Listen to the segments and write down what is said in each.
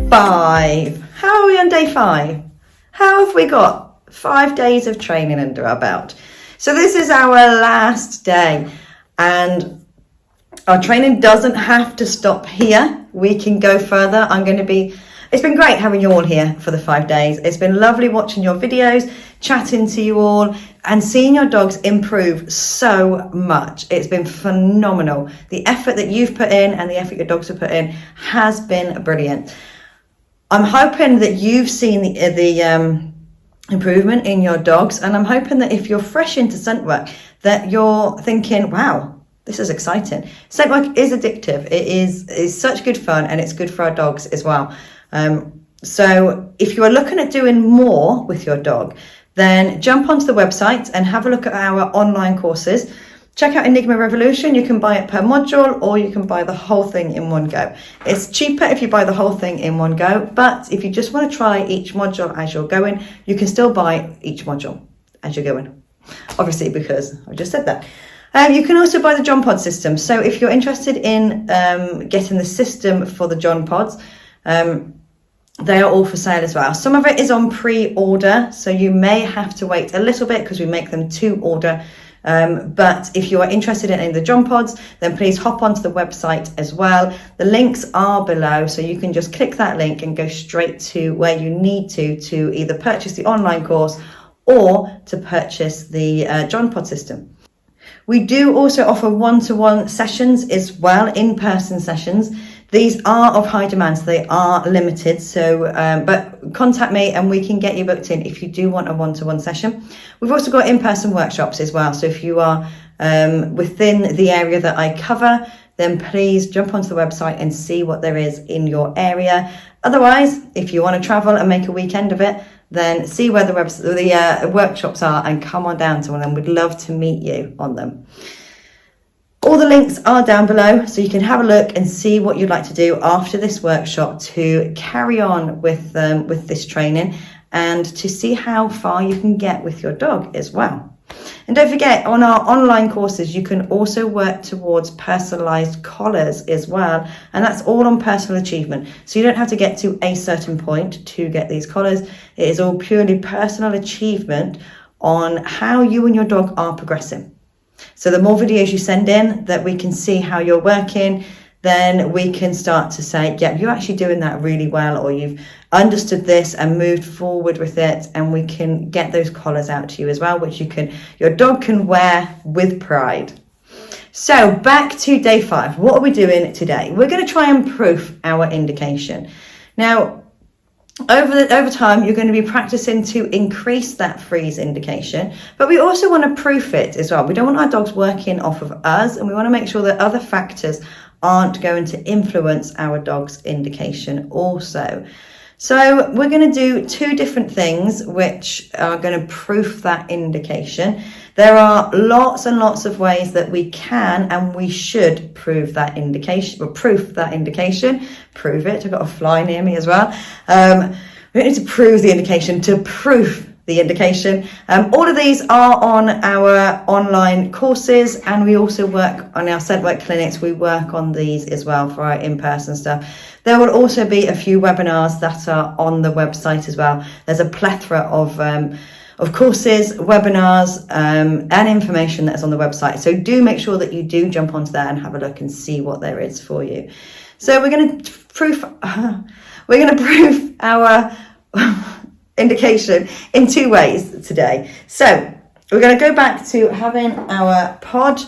5. How are we on day 5? How have we got 5 days of training under our belt? So this is our last day, and our training doesn't have to stop here. We can go further. It's been great having you all here for the 5 days. It's been lovely watching your videos, chatting to you all, and seeing your dogs improve so much. It's been phenomenal. The effort that you've put in and the effort your dogs have put in has been brilliant. I'm hoping that you've seen the improvement in your dogs, and I'm hoping that if you're fresh into scent work, that you're thinking, wow, this is exciting. Scent work is addictive. It is such good fun, and it's good for our dogs as well. So if you are looking at doing more with your dog, then jump onto the website and have a look at our online courses. Check out Enigma Revolution. You can buy it per module, or you can buy the whole thing in one go. It's cheaper if you buy the whole thing in one go, but if you just want to try each module as you're going, you can still buy each module as you're going. Obviously, because I just said that. You can also buy the John Pod system. So if you're interested in getting the system for the John Pods, they are all for sale as well. Some of it is on pre-order, so you may have to wait a little bit because we make them to order. But if you are interested in any of the John Pods, then please hop onto the website as well. The links are below, so you can just click that link and go straight to where you need to either purchase the online course or to purchase the John Pod system. We do also offer one-to-one sessions as well, in-person sessions. These are of high demand, so they are limited. So, but contact me and we can get you booked in if you do want a one-to-one session. We've also got in-person workshops as well. So if you are within the area that I cover, then please jump onto the website and see what there is in your area. Otherwise, if you want to travel and make a weekend of it, then see where the workshops are and come on down to one of them. We'd love to meet you on them. All the links are down below, so you can have a look and see what you'd like to do after this workshop to carry on with this training and to see how far you can get with your dog as well. And don't forget, on our online courses, you can also work towards personalised collars as well, and that's all on personal achievement. So you don't have to get to a certain point to get these collars. It is all purely personal achievement on how you and your dog are progressing. So the more videos you send in that we can see how you're working, then we can start to say, yeah, you're actually doing that really well, or you've understood this and moved forward with it, and we can get those collars out to you as well, which your dog can wear with pride. So back to day 5. What are we doing today? We're going to try and proof our indication. Now, over time, you're going to be practicing to increase that freeze indication, but we also want to proof it as well. We don't want our dogs working off of us, and we want to make sure that other factors aren't going to influence our dog's indication also. So we're going to do 2 different things which are going to proof that indication. There are lots and lots of ways that we can and we should prove that indication, or proof that indication. Prove it. I've got a fly near me as well. We don't need to prove the indication, to proof the indication. All of these are on our online courses, and we also work on our scent work clinics. We work on these as well for our in-person stuff. There will also be a few webinars that are on the website as well. There's a plethora of courses, webinars, and information that's on the website. So do make sure that you do jump onto there and have a look and see what there is for you. So we're going to proof our indication in 2 ways today. So we're going to go back to having our pod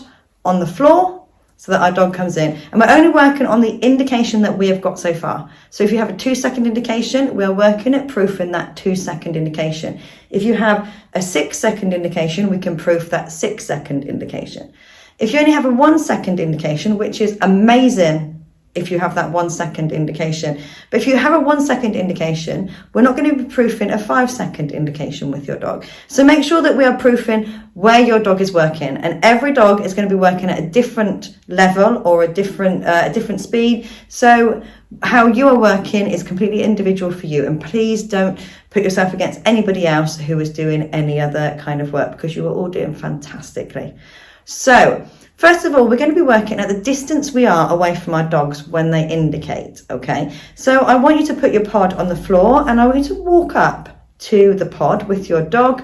on the floor so that our dog comes in, and we're only working on the indication that we have got so far. So if you have a 2-second indication, we're working at proofing that 2-second indication. If you have a 6-second indication, we can proof that 6-second indication. If you only have a 1-second indication, which is amazing if you have that 1-second indication. But if you have a 1-second indication, we're not going to be proofing a 5-second indication with your dog. So make sure that we are proofing where your dog is working, and every dog is going to be working at a different level or a different speed. So how you are working is completely individual for you, and please don't put yourself against anybody else who is doing any other kind of work, because you are all doing fantastically. So First of all, we're going to be working at the distance we are away from our dogs when they indicate, okay? So I want you to put your pod on the floor and I want you to walk up to the pod with your dog.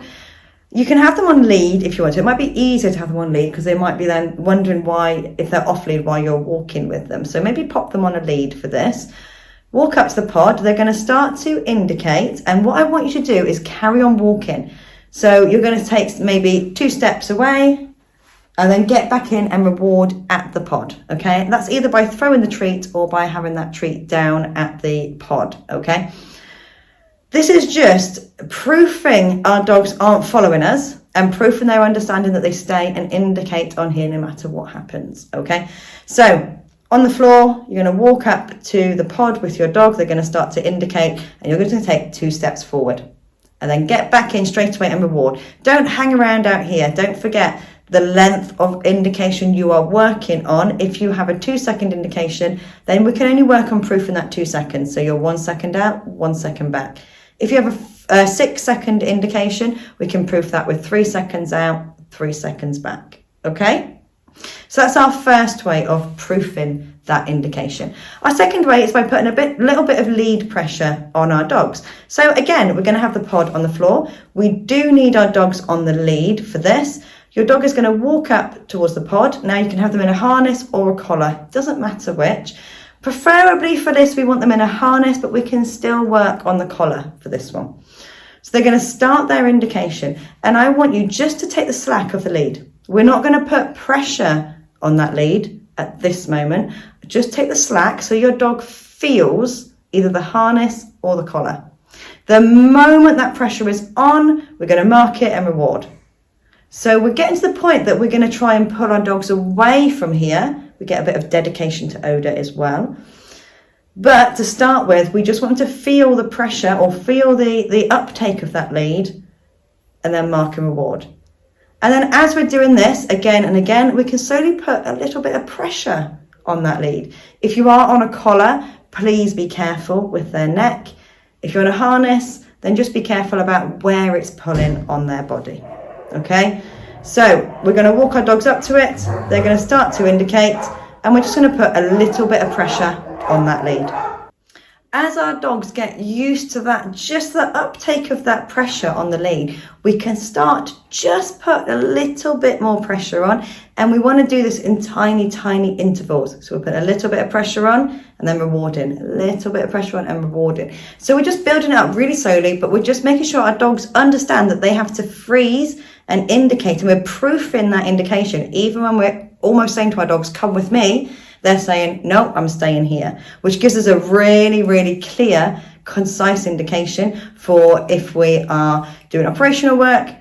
You can have them on lead if you want to. It might be easier to have them on lead because they might be then wondering why, if they're off lead, while you're walking with them. So maybe pop them on a lead for this. Walk up to the pod. They're going to start to indicate. And what I want you to do is carry on walking. So you're going to take maybe 2 steps away and then get back in and reward at the pod, okay? That's either by throwing the treat or by having that treat down at the pod, okay? This is just proofing our dogs aren't following us and proofing their understanding that they stay and indicate on here no matter what happens, okay? So on the floor, you're going to walk up to the pod with your dog. They're going to start to indicate and you're going to take 2 steps forward and then get back in straight away and reward. Don't hang around out here. Don't forget the length of indication you are working on. If you have a 2-second indication, then we can only work on proofing that 2 seconds. So you're 1 second out, 1 second back. If you have a 6-second indication, we can proof that with 3 seconds out, 3 seconds back. Okay? So that's our first way of proofing that indication. Our second way is by putting a little bit of lead pressure on our dogs. So again, we're going to have the pod on the floor. We do need our dogs on the lead for this. Your dog is going to walk up towards the pod. Now you can have them in a harness or a collar. It doesn't matter which. Preferably for this, we want them in a harness, but we can still work on the collar for this one. So they're going to start their indication. And I want you just to take the slack of the lead. We're not going to put pressure on that lead at this moment. Just take the slack so your dog feels either the harness or the collar. The moment that pressure is on, we're going to mark it and reward. So we're getting to the point that we're going to try and pull our dogs away from here. We get a bit of dedication to odour as well. But to start with, we just want them to feel the pressure or feel the uptake of that lead and then mark and reward. And then as we're doing this again and again, we can slowly put a little bit of pressure on that lead. If you are on a collar, please be careful with their neck. If you're on a harness, then just be careful about where it's pulling on their body. Okay, so we're going to walk our dogs up to it. They're going to start to indicate and we're just going to put a little bit of pressure on that lead. As our dogs get used to that, just the uptake of that pressure on the lead, we can start to just put a little bit more pressure on, and we want to do this in tiny, tiny intervals. So we'll put a little bit of pressure on and then rewarding, a little bit of pressure on and rewarding. So we're just building it up really slowly, but we're just making sure our dogs understand that they have to freeze and indicate, and we're proofing that indication. Even when we're almost saying to our dogs, come with me, they're saying, no, I'm staying here, which gives us a really, really clear, concise indication for if we are doing operational work,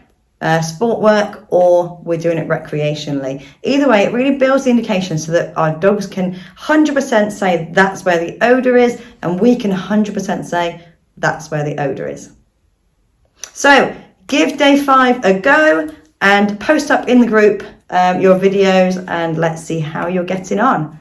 sport work, or we're doing it recreationally. Either way, it really builds the indication so that our dogs can 100% say that's where the odour is, and we can 100% say that's where the odour is. So give day 5 a go and post up in the group your videos, and let's see how you're getting on.